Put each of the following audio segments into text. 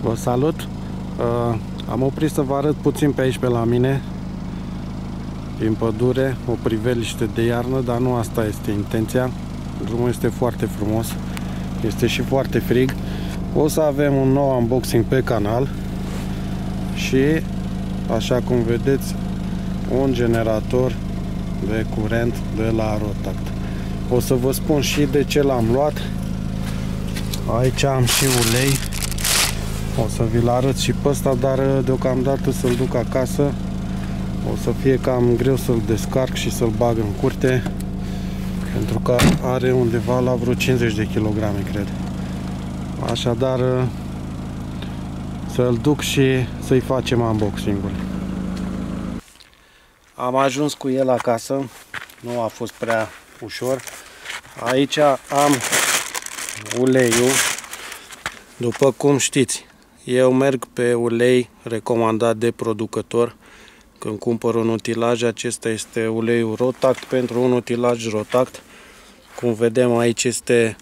Vă salut! Am oprit să vă arăt puțin pe aici pe la mine, din pădure, o priveliște de iarnă, dar nu asta este intenția. Drumul este foarte frumos, este și foarte frig. O să avem un nou unboxing pe canal și, așa cum vedeți, un generator de curent de la Rotact. O să vă spun și de ce l-am luat. Aici am și ulei. O să vi-l arăt și pe ăsta, dar deocamdată să-l duc acasă. O să fie cam greu să-l descarc și să-l bag în curte, pentru că are undeva la vreo 50 de kilograme, cred. Așadar, să-l duc și să-i facem unboxing-ul. Am ajuns cu el acasă. Nu a fost prea ușor. Aici am uleiul. După cum știți, eu merg pe ulei recomandat de producător. Când cumpăr un utilaj, acesta este uleiul Rotact pentru un utilaj Rotact. Cum vedem aici, este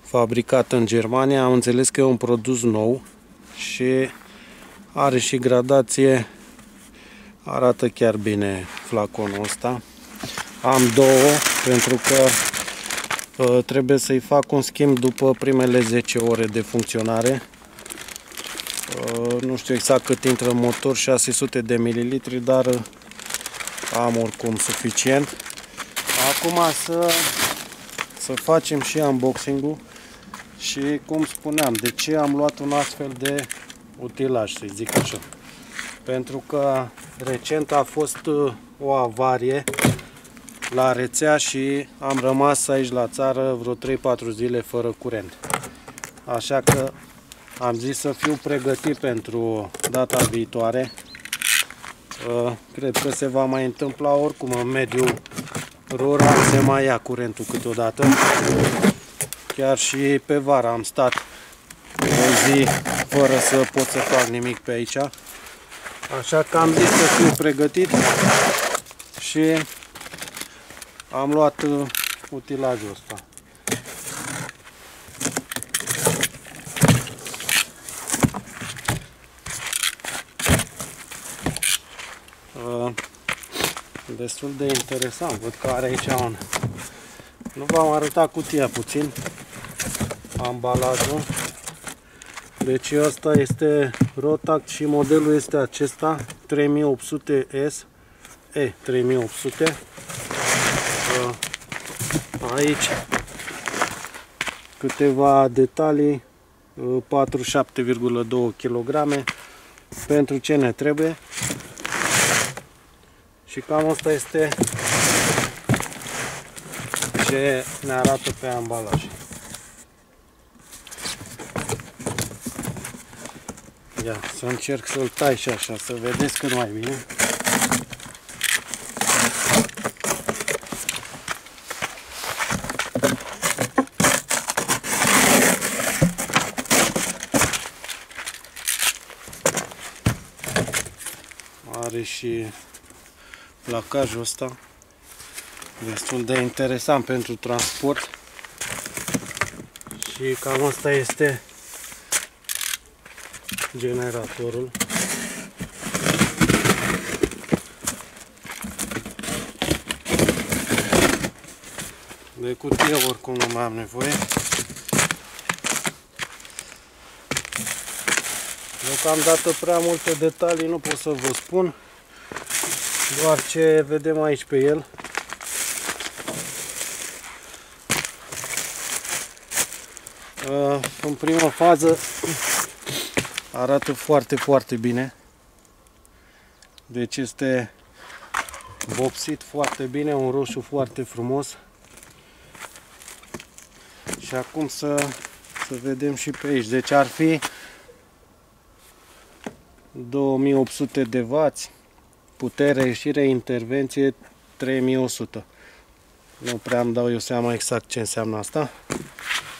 fabricat în Germania. Am înțeles că e un produs nou și are și gradație. Arată chiar bine flaconul ăsta. Am două pentru că trebuie să-i fac un schimb după primele 10 ore de funcționare. Nu știu exact cât intră în motor, 600 de mililitri, dar am oricum suficient. Acum să facem și unboxing-ul și, cum spuneam, de ce am luat un astfel de utilaj, să zic așa. Pentru că recent a fost o avarie la rețea și am rămas aici la țară vreo 3-4 zile fără curent. Așa că am zis să fiu pregătit pentru data viitoare. Cred că se va mai întâmpla oricum în mediul rural, se mai ia curentul câteodată. Chiar și pe vară am stat o zi fără să pot să fac nimic pe aici. Așa că am zis să fiu pregătit și am luat utilajul ăsta. Destul de interesant. Văd că are aici un... Nu v-am arătat cutia puțin, ambalajul. Deci ăsta este Rotact și modelul este acesta, 3800S E3800. Aici câteva detalii, 47,2 kg, pentru ce ne trebuie. Și cam asta este ce ne arată pe ambalaj. Ia, să încerc să-l tai și așa, să vedeți cât mai bine. Are și placajul ăsta, destul de interesant pentru transport. Și cam asta este generatorul. De cutie oricum nu mai am nevoie. Deocamdată prea multe detalii nu pot să vă spun, doar ce vedem aici pe el. În prima fază arată foarte, foarte bine. Deci este vopsit foarte bine, un roșu foarte frumos. Și acum să vedem și pe aici. Deci ar fi 2800 de W, putere, ieșire, intervenție 3100. Nu prea îmi dau eu seama exact ce înseamnă asta.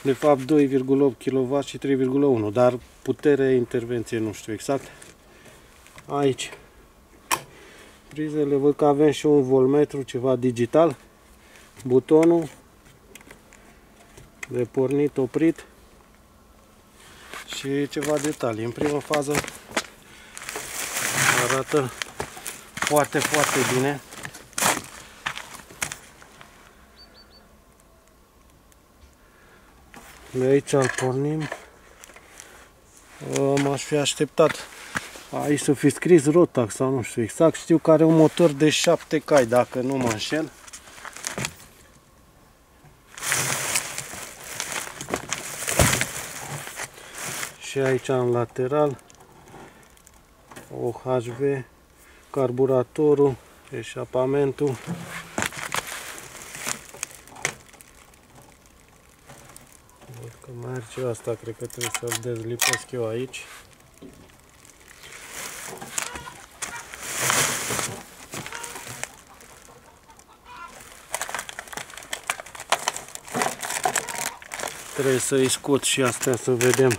De fapt 2,8 kW și 3,1, dar putere, intervenție nu știu exact. Aici prizele, văd că avem și un voltmetru, ceva digital. Butonul de pornit, oprit. și ceva detalii. În prima fază arată foarte, foarte bine. De aici îl pornim. M-aș fi așteptat aici să fi scris Rotax sau nu știu exact. Știu că are un motor de 7 cai, dacă nu mă înșel. Și aici în lateral OHV, carburatorul, eșapamentul. Văd că merge asta, cred că trebuie să-l dezlipesc eu aici. Trebuie să-i scot și astea să vedem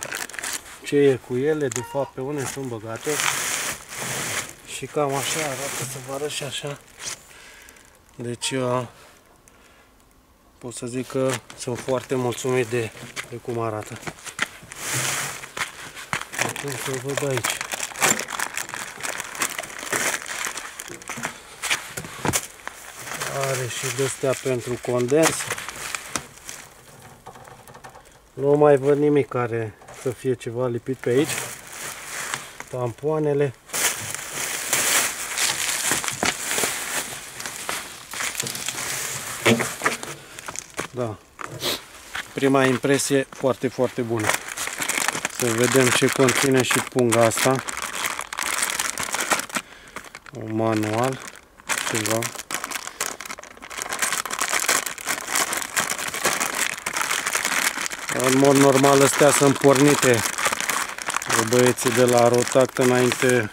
ce e cu ele, de fapt pe unde sunt băgate. Și cam așa arată, să vă arăt și așa. Deci pot să zic că sunt foarte mulțumit de cum arată. Acum să văd aici. Are și de-astea pentru condens. Nu mai văd nimic care să fie ceva lipit pe aici. Tampoanele. Da. Prima impresie foarte, foarte bună. Să vedem ce conține și punga asta. Un manual. Ceva. În mod normal astea sunt pornite de băieții de la Rotax înainte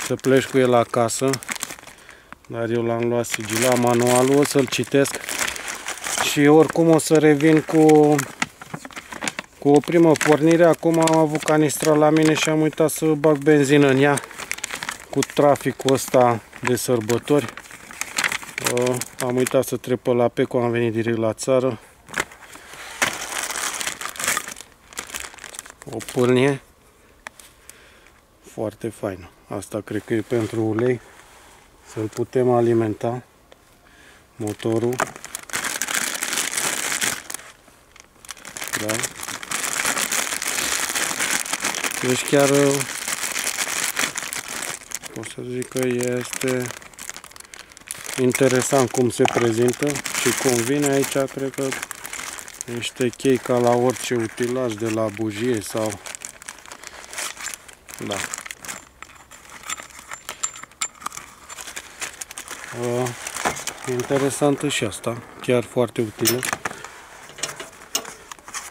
să pleci cu el acasă. Dar eu l-am luat sigilat manualul, o să-l citesc. Și oricum o să revin cu o primă pornire. Acum am avut canistra la mine și am uitat să bag benzină în ea. Cu traficul ăsta de sărbători. Am uitat să trec pe la Peco, am venit direct la țară. O pârnie foarte faină. Asta cred că e pentru ulei. Să-l putem alimenta. Motorul. Da. Deci chiar pot să zic că este interesant cum se prezintă și cum vine aici. Cred că niște chei ca la orice utilaj de la bujie sau... Da. Interesantă și asta, chiar foarte utilă.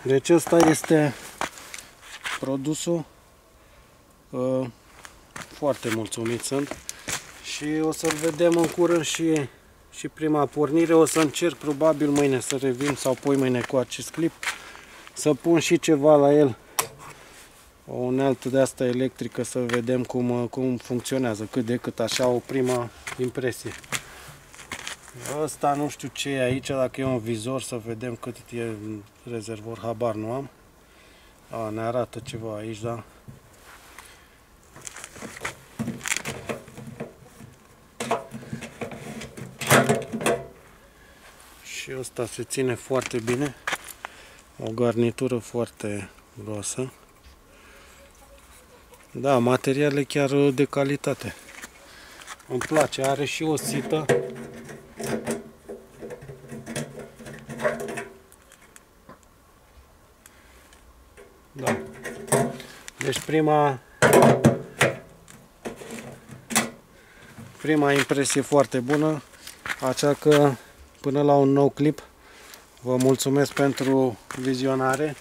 Deci ăsta este produsul. Foarte mulțumit sunt. Și o să-l vedem în curând și prima pornire. O să încerc probabil mâine să revin sau poimâine cu acest clip. Să pun și ceva la el. O unealtă de asta electrică să vedem cum funcționează. Cât de cât așa o prima impresie. Ăsta nu știu ce e aici, dacă e un vizor, să vedem cât e rezervor, habar nu am. Ne arată ceva aici, da? Și ăsta se ține foarte bine. O garnitură foarte groasă. Da, materiale chiar de calitate. Îmi place, are și o sită. Da. Deci prima impresie foarte bună, așa că până la un nou clip vă mulțumesc pentru vizionare.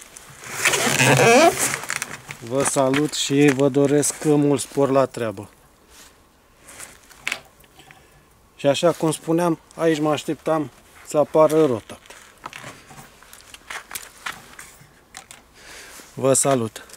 Vă salut și vă doresc mult spor la treabă. Și așa cum spuneam, aici mă așteptam să apară Rotax. Vă salut!